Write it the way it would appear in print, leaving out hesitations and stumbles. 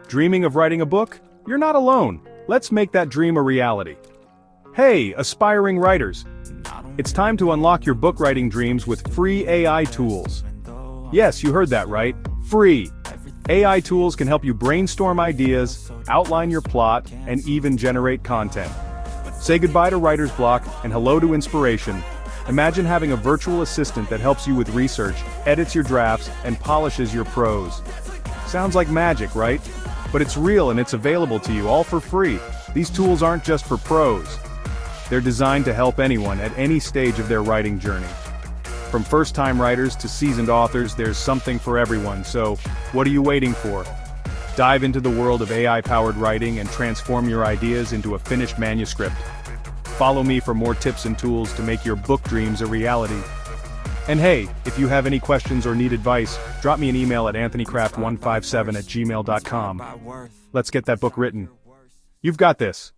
Dreaming of writing a book? You're not alone. Let's make that dream a reality. Hey, aspiring writers! It's time to unlock your book writing dreams with free AI tools. Yes, you heard that right. Free! AI tools can help you brainstorm ideas, outline your plot, and even generate content. Say goodbye to writer's block and hello to inspiration. Imagine having a virtual assistant that helps you with research, edits your drafts, and polishes your prose. Sounds like magic, right? But it's real and it's available to you all for free. These tools aren't just for pros. They're designed to help anyone at any stage of their writing journey. From first-time writers to seasoned authors, there's something for everyone, so what are you waiting for? Dive into the world of AI-powered writing and transform your ideas into a finished manuscript. Follow me for more tips and tools to make your book dreams a reality. And hey, if you have any questions or need advice, drop me an email at anthonycraft157@gmail.com. Let's get that book written. You've got this.